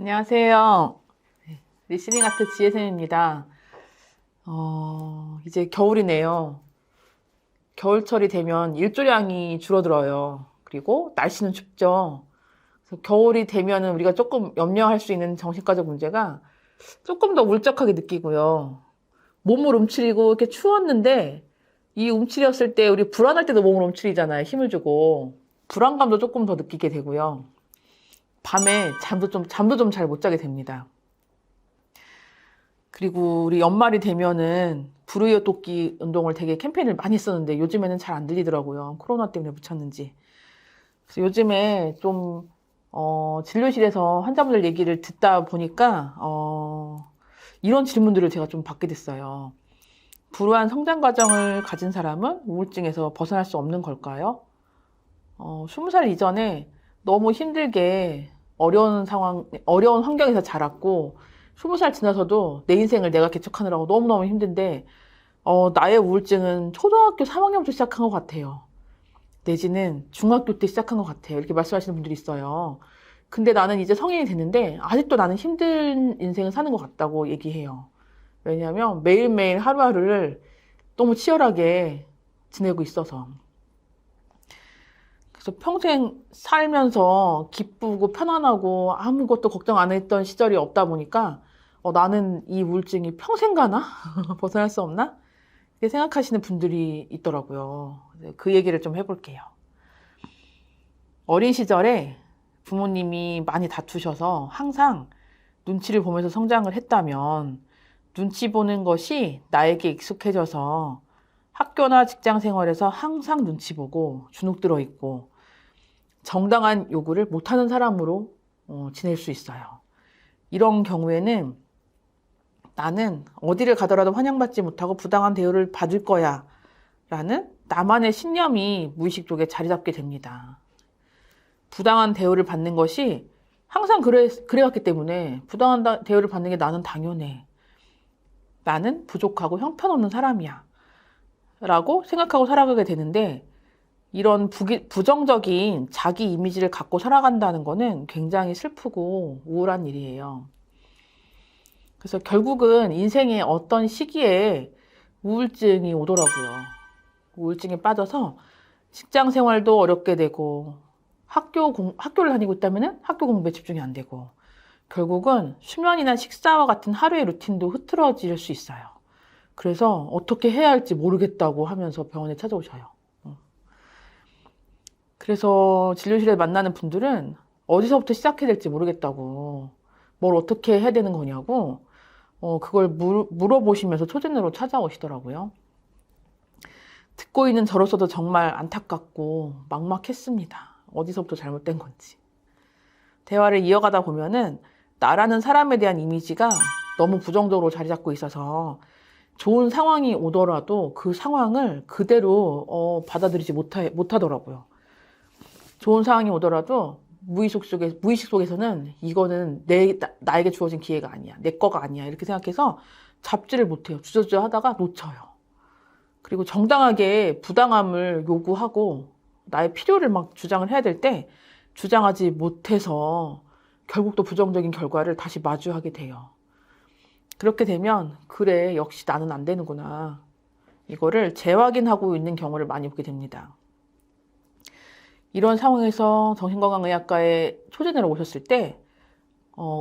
안녕하세요. 리스닝 아트 지혜쌤입니다. 이제 겨울이네요. 겨울철이 되면 일조량이 줄어들어요. 그리고 날씨는 춥죠. 그래서 겨울이 되면은 우리가 조금 염려할 수 있는 정신과적 문제가 조금 더 울적하게 느끼고요. 몸을 움츠리고 이렇게 추웠는데 이 움츠렸을 때 우리 불안할 때도 몸을 움츠리잖아요. 힘을 주고. 불안감도 조금 더 느끼게 되고요. 밤에 잠도 좀 잘 못 자게 됩니다. 그리고 우리 연말이 되면은 불우이웃 돕기 운동을 되게 캠페인을 많이 했었는데 요즘에는 잘 안 들리더라고요. 코로나 때문에 묻혔는지. 그래서 요즘에 좀 진료실에서 환자분들 얘기를 듣다 보니까 이런 질문들을 제가 좀 받게 됐어요. 불우한 성장 과정을 가진 사람은 우울증에서 벗어날 수 없는 걸까요? 20살 이전에 너무 힘들게 어려운 환경에서 자랐고, 20살 지나서도 내 인생을 내가 개척하느라고 너무너무 힘든데, 나의 우울증은 초등학교 3학년부터 시작한 것 같아요. 내지는 중학교 때 시작한 것 같아요. 이렇게 말씀하시는 분들이 있어요. 근데 나는 이제 성인이 됐는데, 아직도 나는 힘든 인생을 사는 것 같다고 얘기해요. 왜냐하면 매일매일 하루하루를 너무 치열하게 지내고 있어서. 그래서 평생 살면서 기쁘고 편안하고 아무것도 걱정 안 했던 시절이 없다 보니까 나는 이 우울증이 평생 가나? 벗어날 수 없나? 이렇게 생각하시는 분들이 있더라고요. 그 얘기를 좀 해볼게요. 어린 시절에 부모님이 많이 다투셔서 항상 눈치를 보면서 성장을 했다면 눈치 보는 것이 나에게 익숙해져서 학교나 직장 생활에서 항상 눈치 보고 주눅 들어 있고 정당한 요구를 못하는 사람으로 지낼 수 있어요. 이런 경우에는 나는 어디를 가더라도 환영받지 못하고 부당한 대우를 받을 거야 라는 나만의 신념이 무의식 속에 자리 잡게 됩니다. 부당한 대우를 받는 것이 항상 그래왔기 때문에 부당한 대우를 받는 게 나는 당연해. 나는 부족하고 형편없는 사람이야. 라고 생각하고 살아가게 되는데 이런 부정적인 자기 이미지를 갖고 살아간다는 거는 굉장히 슬프고 우울한 일이에요. 그래서 결국은 인생의 어떤 시기에 우울증이 오더라고요. 우울증에 빠져서 직장 생활도 어렵게 되고 학교를 다니고 있다면 학교 공부에 집중이 안 되고 결국은 수면이나 식사와 같은 하루의 루틴도 흐트러질 수 있어요. 그래서 어떻게 해야 할지 모르겠다고 하면서 병원에 찾아오셔요. 그래서 진료실에 만나는 분들은 어디서부터 시작해야 될지 모르겠다고, 뭘 어떻게 해야 되는 거냐고, 그걸 물어보시면서 초진으로 찾아오시더라고요. 듣고 있는 저로서도 정말 안타깝고 막막했습니다. 어디서부터 잘못된 건지. 대화를 이어가다 보면은 나라는 사람에 대한 이미지가 너무 부정적으로 자리 잡고 있어서 좋은 상황이 오더라도 그 상황을 그대로 받아들이지 못하더라고요. 좋은 상황이 오더라도 무의식 속에서는 이거는 나에게 주어진 기회가 아니야. 내 거가 아니야. 이렇게 생각해서 잡지를 못해요. 주저주저 하다가 놓쳐요. 그리고 정당하게 부당함을 요구하고 나의 필요를 막 주장을 해야 될 때 주장하지 못해서 결국 또 부정적인 결과를 다시 마주하게 돼요. 그렇게 되면 그래, 역시 나는 안 되는구나. 이거를 재확인하고 있는 경우를 많이 보게 됩니다. 이런 상황에서 정신건강의학과에 초진으로 오셨을 때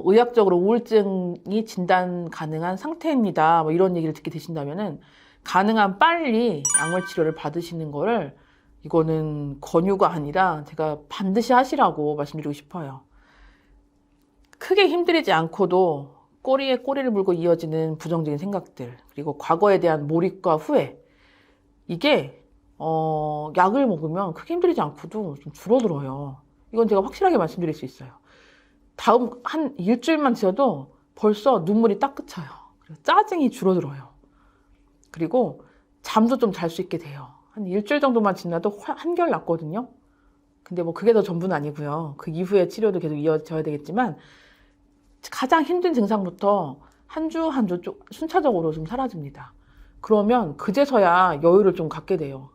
의학적으로 우울증이 진단 가능한 상태입니다. 뭐 이런 얘기를 듣게 되신다면은 가능한 빨리 약물 치료를 받으시는 거를 이거는 권유가 아니라 제가 반드시 하시라고 말씀드리고 싶어요. 크게 힘들이지 않고도 꼬리에 꼬리를 물고 이어지는 부정적인 생각들, 그리고 과거에 대한 몰입과 후회, 이게 약을 먹으면 크게 힘들지 않고도 좀 줄어들어요. 이건 제가 확실하게 말씀드릴 수 있어요. 다음 한 일주일만 지나도 벌써 눈물이 딱 그쳐요. 그리고 짜증이 줄어들어요. 그리고 잠도 좀 잘 수 있게 돼요. 한 일주일 정도만 지나도 한결 낫거든요. 근데 뭐 그게 더 전부는 아니고요. 그 이후에 치료도 계속 이어져야 되겠지만 가장 힘든 증상부터 한 주 한 주 순차적으로 좀 사라집니다. 그러면 그제서야 여유를 좀 갖게 돼요.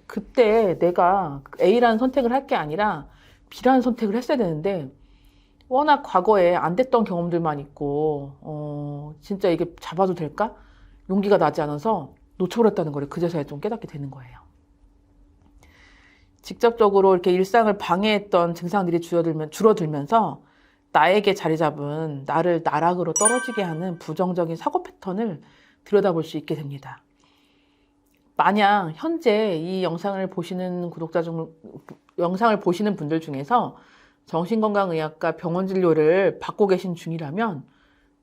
그때 내가 A라는 선택을 할 게 아니라 B라는 선택을 했어야 되는데 워낙 과거에 안 됐던 경험들만 있고, 진짜 이게 잡아도 될까? 용기가 나지 않아서 놓쳐버렸다는 걸 그제서야 좀 깨닫게 되는 거예요. 직접적으로 이렇게 일상을 방해했던 증상들이 줄어들면서 나에게 자리 잡은 나를 나락으로 떨어지게 하는 부정적인 사고 패턴을 들여다볼 수 있게 됩니다. 만약 현재 이 영상을 보시는 영상을 보시는 분들 중에서 정신건강의학과 병원 진료를 받고 계신 중이라면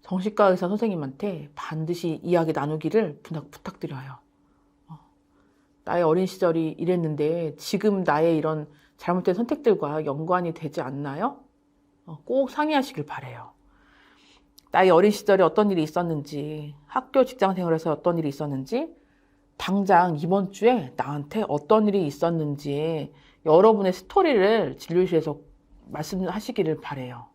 정신과 의사 선생님한테 반드시 이야기 나누기를 부탁드려요. 나의 어린 시절이 이랬는데 지금 나의 이런 잘못된 선택들과 연관이 되지 않나요? 꼭 상의하시길 바래요. 나의 어린 시절에 어떤 일이 있었는지, 학교 직장 생활에서 어떤 일이 있었는지, 당장 이번 주에 나한테 어떤 일이 있었는지 여러분의 스토리를 진료실에서 말씀하시기를 바래요.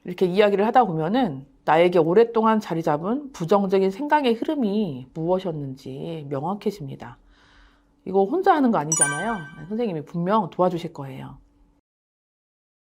이렇게 이야기를 하다 보면은 나에게 오랫동안 자리 잡은 부정적인 생각의 흐름이 무엇이었는지 명확해집니다. 이거 혼자 하는 거 아니잖아요. 선생님이 분명 도와주실 거예요.